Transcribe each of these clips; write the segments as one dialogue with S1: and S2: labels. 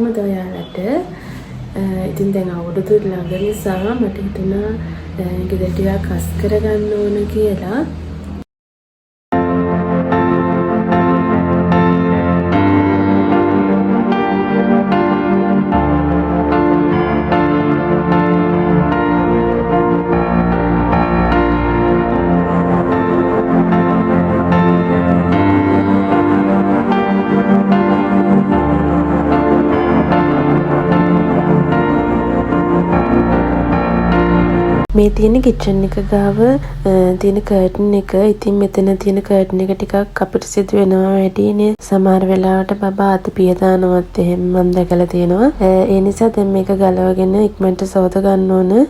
S1: කොහොමද ඔයාලට ඉතින් දැන් අවුරුදු ළඟ නිසා මට හිතුණා ගෙදර ටිකක් හස් කරගන්න ඕන කියලා. මේ තියෙන කිචන් එක ගාව තියෙන කර්ටන් එක. ඉතින් මෙතන තියෙන කර්ටන් එක ටිකක් අපිට සිදු වෙනවා වැඩිනේ. සමහර වෙලාවට බබා අත පිය දානවත් එහෙම මම දැකලා තියෙනවා. ඒ නිසා දැන් මේක ගලවගෙන ඉක්මනට සෝද ගන්න ඕන.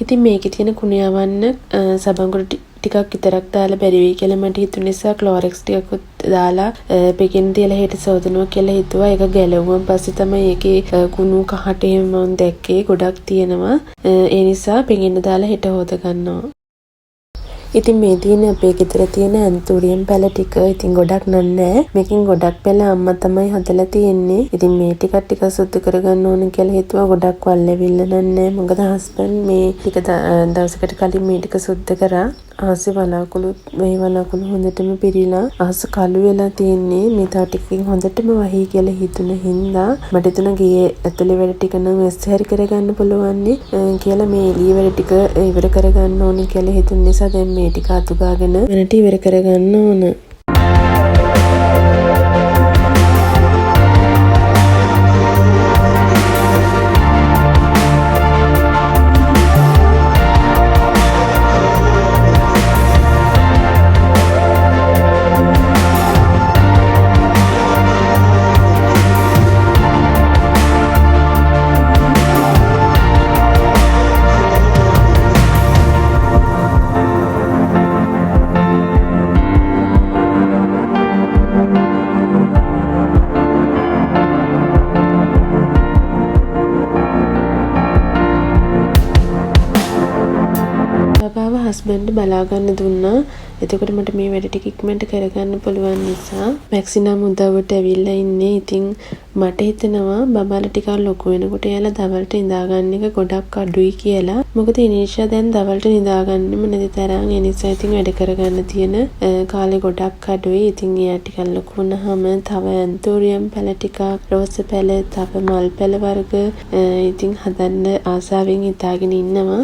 S1: ඉතින් මේකේ තියෙන කුණු යවන්න සබංගුරු ටිකක් විතරක් දාලා බැරි වෙයි කියලා මට හිතුන නිසා ක්ලෝරෙක්ස් ටිකකුත් දාලා පෙකින් තියලා හෙට සෝදනවා කියලා හිතුවා. ඒක ගැලවුවන් පස්සේ තමයි ඒකේ කුණු කහට එහෙම මම දැක්කේ ගොඩක් තියෙනවා. ඒ නිසා පෙකින් දාලා හෙට හොද ගන්නවා. ඉතින් මේ තියෙන අපේ ගෙදර තියෙන ඇන්තූරියම් පැල ටික ඉතින් ගොඩක් නෑ. මේකෙන් ගොඩක් පැල අම්මා තමයි හදලා තියෙන්නේ. ඉතින් මේ ටික සුද්ධ කරගන්න ඕන කියලා හිතුවා. ගොඩක් වල්ලෙවිල්ල නෑ. මොකද හස්බන්ඩ් මේ ටික දවසකට කලින් මේ ටික සුද්ධ කරා. ආසෙ වලාකුළු මේ වලාකුළු හොඳටම පිරීලා ආස කළු වෙලා තියෙන්නේ. මේ තා ටිකකින් හොඳටම වහී කියලා හිතුන හින්දා මට තුන ගියේ ඇතුලේ වැඩ ටික නම් එස් හැරි කරගන්න පුළුවන් කියලා මේ එළිය වැඩ ටික ඉවර කරගන්න ඕනේ කියලා හිතුන නිසා දැන් මේ ටික අතු ගාගෙන වෙනට ඉවර කරගන්න ඕන. හස්බන්ඩ් බලා ගන්න දුන්නා. එතකොට මට මේ වැඩ ටික ඉක්මනට කරගන්න පුළුවන් නිසා මැක්සිනම් උදව්වට ඇවිල්ලා ඉන්නේ. ඉතින් මට හිතෙනවා බබාලා ටිකක් ලොකු වෙනකොට එයාලා දවල්ට නිදාගන්න එක ගොඩක් අඩුයි කියලා. මොකද ඉනිෂා දැන් දවල්ට නිදාගන්නෙම නැති තරම්. ඒ නිසා ඉතින් වැඩ කරගන්න තියෙන කාලේ ගොඩක් අඩුයි. ඉතින් එයා ටිකක් ලොකු වුණාම තව ඇන්තෝරියම් පැල ටිකක්, රෝස පැල, තව මල් පැල වර්ග ඉතින් හදන්න ආසාවෙන් හිතාගෙන ඉන්නවා.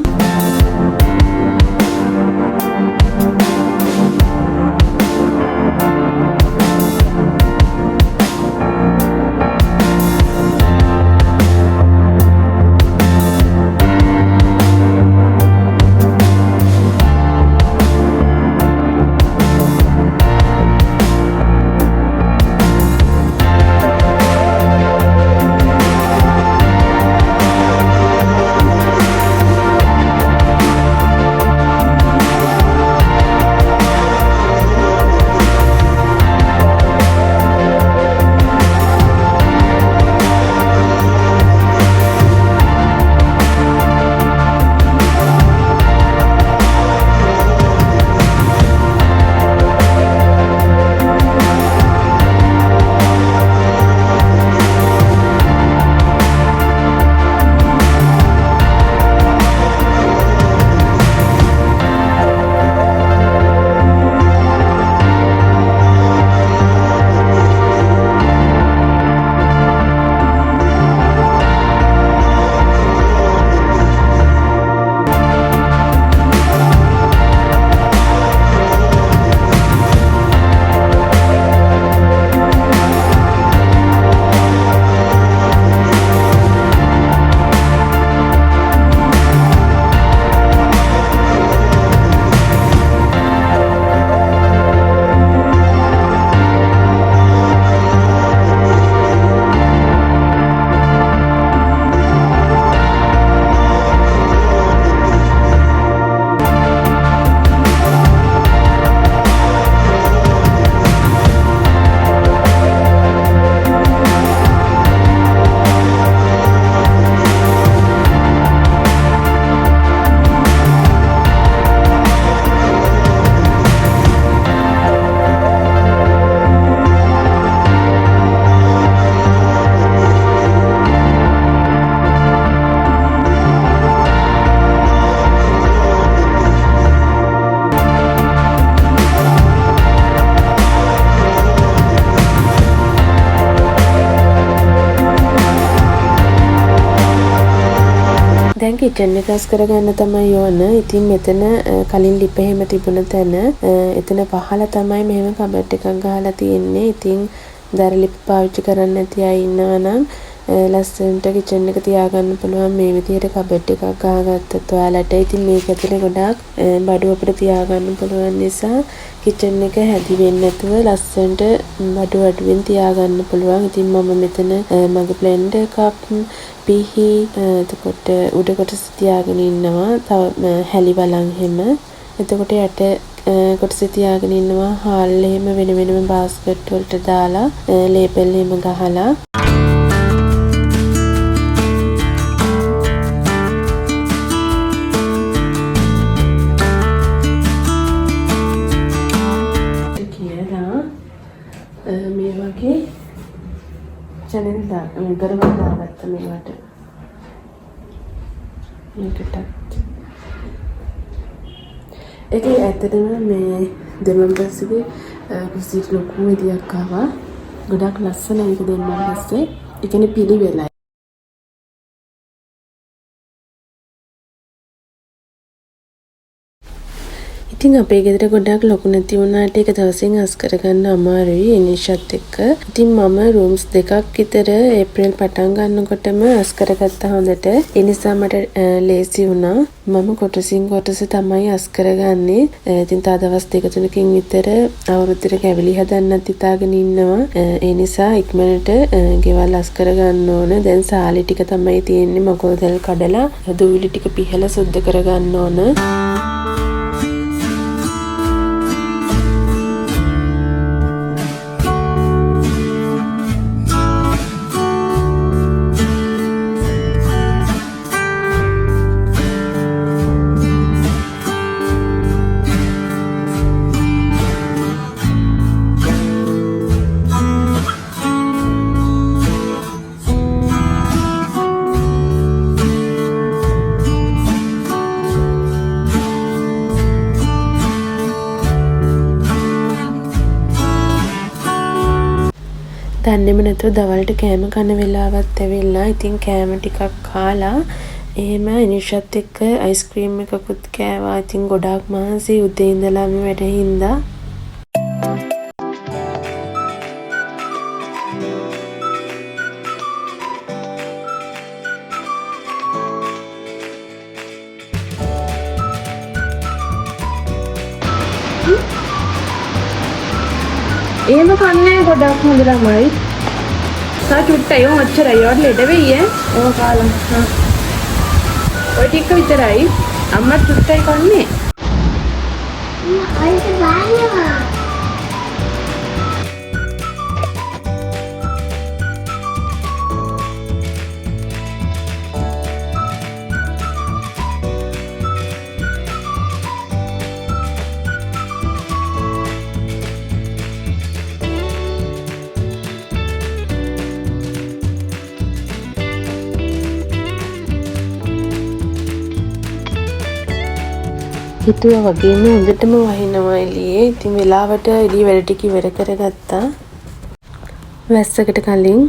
S1: දැන් කිචන් එක ගස් කරගන්න තමයි යෝන. ඉතින් මෙතන කලින් ලිප එහෙම තිබුණ තැන එතන පහළ තමයි මෙහෙම කබඩ් එකක් ගහලා තියෙන්නේ. ඉතින් දර ලිප පාවිච්චි කරන්න නැති අය ඉන්නවා නම් ලස්සනට කිචන් එක තියාගන්න පුළුවන් මේ විදිහට කබඩ් එකක් ගහගත්තත් ඔයාලට. ඉතින් මේක ඇතුලේ ගොඩාක් බඩු අපිට තියාගන්න පුළුවන් නිසා කිචන් එක හැදි වෙන්නේ නැතුව ලස්සනට බඩු අඩුවෙන් තියාගන්න පුළුවන්. ඉතින් මම මෙතන මගේ බ්ලෙන්ඩර් කප් පිහි එතකොට උඩ කොටස තියාගෙන ඉන්නවා. තව හැලි වලන් හැම. එතකොට යට කොටස තියාගෙන ඉන්නවා හාල් එහෙම වෙන වෙනම බාස්කට් වලට දාලා ලේබල් එහෙම ගහලා. මේ වගේ channel ගරවල් දාගත්ත මේවට. මේකට ඒකේ ඇත්තටම මේ දෙමම්පස්සේ කුසිට ලොකු විදියක් ආවා. ගොඩක් ලස්සනයි ඒක දෙන්නා පස්සේ. ඒ කියන්නේ පිළිවෙලයි. ඉතින් අපේ ගෙදර ගොඩක් ලොකු නැති වුණාට ඒක දවසින් අස් කරගන්න අමාරුයි ඉනිෂත් එක්ක. ඉතින් මම රූම්ස් දෙකක් විතර ඒප්‍රිල් පටන් ගන්නකොටම අස් කරගත්තා හොඳට. ඒ නිසා මට ලේසි වුණා. මම කොටසින් කොටස තමයි අස් කරගන්නේ. ඉතින් තා දවස් දෙක තුනකින් විතර අවුරුද්දට කැවිලි හදන්නත් හිතාගෙන ඉන්නවා. ඒ නිසා ඉක්මනට ගෙවල් අස් කරගන්න ඕන. දැන් සාලි ටික තමයි තියෙන්නේ මගොල්දල් කඩලා දූවිලි ටික පිහලා සුද්ධ කරගන්න ඕන. දන්නේම නැතුව දවල්ට කෑම කන වෙලාවත් ඇවිල්ලා. ඉතින් කෑම ටිකක් කාලා එහෙම ඉනිෂත් එක්ක අයිස්ක්‍රීම් එකකුත් කෑවා. ඉතින් ගොඩාක් මහන්සි උදේ ඉඳලාම වැඩ හින්දා.
S2: එහෙම කන්නේ ගොඩක් හොඳ ළමයි. සා චුට්ටයි ඔච්චරයි. ඔයාලට ලෙඩ වෙයි ඈ. ඕක කාලා. ඔය ටික විතරයි. අම්මා චුට්ටයි කන්නේ.
S3: අයිට වායවා.
S1: හිතුවා වගේම හොඳටම වහිනවා එළියේ. ඉතින් වෙලාවට එළිය වැඩ ටික ඉවර කරගත්තා. වැස්සකට කලින්.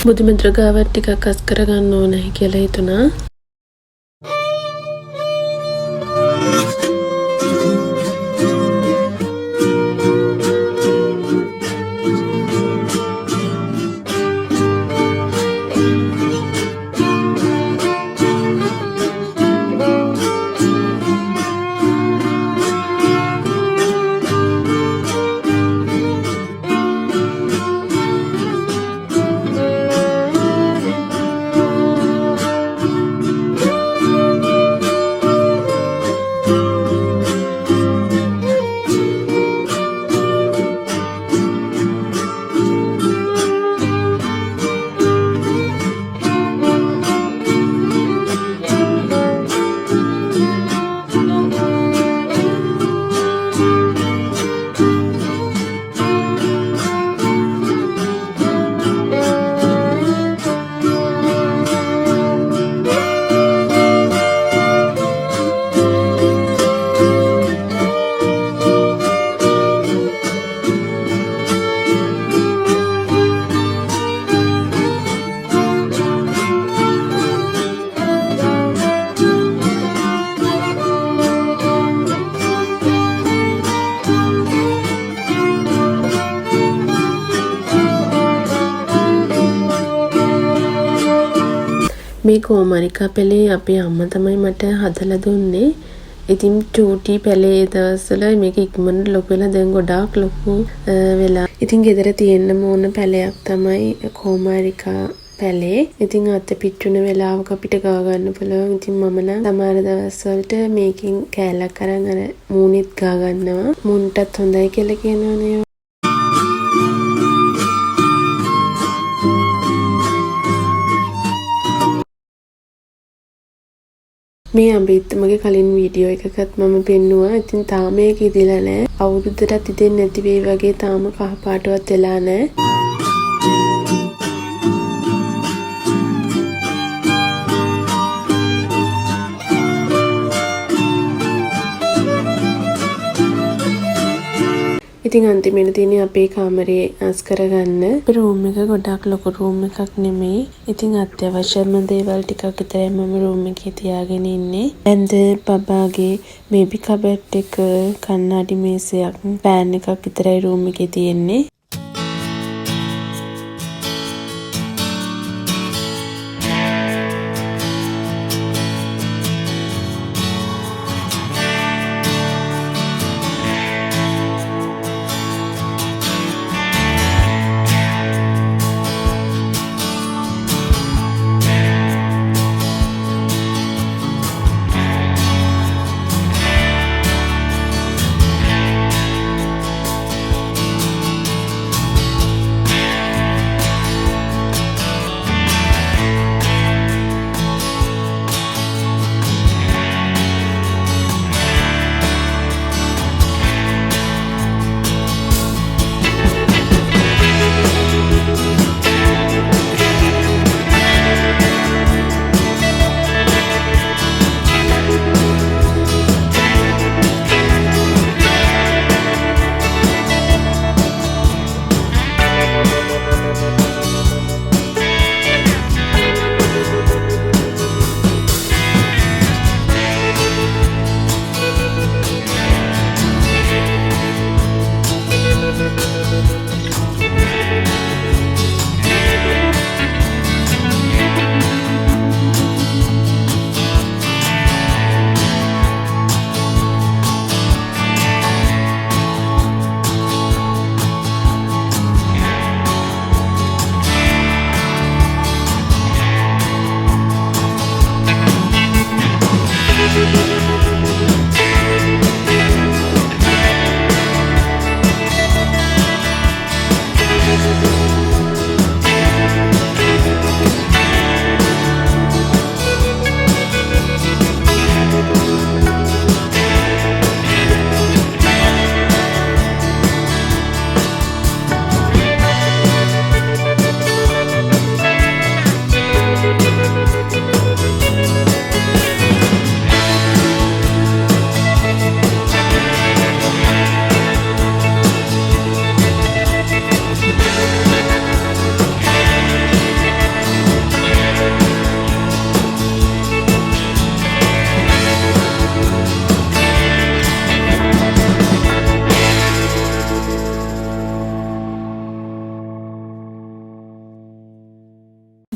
S1: බුදුමන්ත්‍ර ගාවත් ටිකක් අස් කරගන්න ඕනේ කියලා හිතුණා. මේ කෝමරිකා පැලේ අපේ අම්මා තමයි මට හදලා දුන්නේ. ඉතින් චූටි පැලේ දවස්වල මේක ඉක්මනට ලොකු වෙලා දැන් ගොඩාක් ලොකු වෙලා. ඉතින් ගෙදර තියෙන්න ඕන පැලයක් තමයි කෝමරිකා පැලේ. ඉතින් අත පිච්චුන වෙලාවක අපිට ගා ගන්න පුළුවන්. ඉතින් මම නම් සමහර දවස්වලට මේකෙන් කෑල්ලක් අරන් අර මූණෙත් ගා ගන්නවා. මූණටත් හොඳයි කියලා කියනවනේ. මේ අඹිත් මගේ කලින් වීඩියෝ එකකත් මම පෙන්නුවා. ඉතින් තාම මේක ඉදිලා නැහැ. අවුරුද්දටත් ඉදෙන්නේ නැති වෙයි වගේ තාම කහ පාටවත් වෙලා නැහැ. ඉතින් අන්තිමේට තියෙන්නේ අපේ කාමරේ අස් කරගන්න. රූම් එක ගොඩක් ලොකු රූම් එකක් නෙමෙයි. ඉතින් අත්‍යවශ්‍යම දේවල් ටිකක් විතරයි මම රූම් එකේ තියාගෙන ඉන්නේ. ඇඳ බබාගේ බේබි කබඩ් එක, කණ්ණාඩි මේසයක්, පෑන් එකක් විතරයි රූම් එකේ තියෙන්නේ.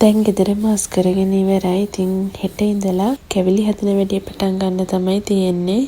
S1: දැන් ගෙදර මාස් කරගෙන ඉවරයි. ඉතින් හෙට ඉඳලා කැවිලි හදන වැඩේ පටන් ගන්න තමයි තියෙන්නේ.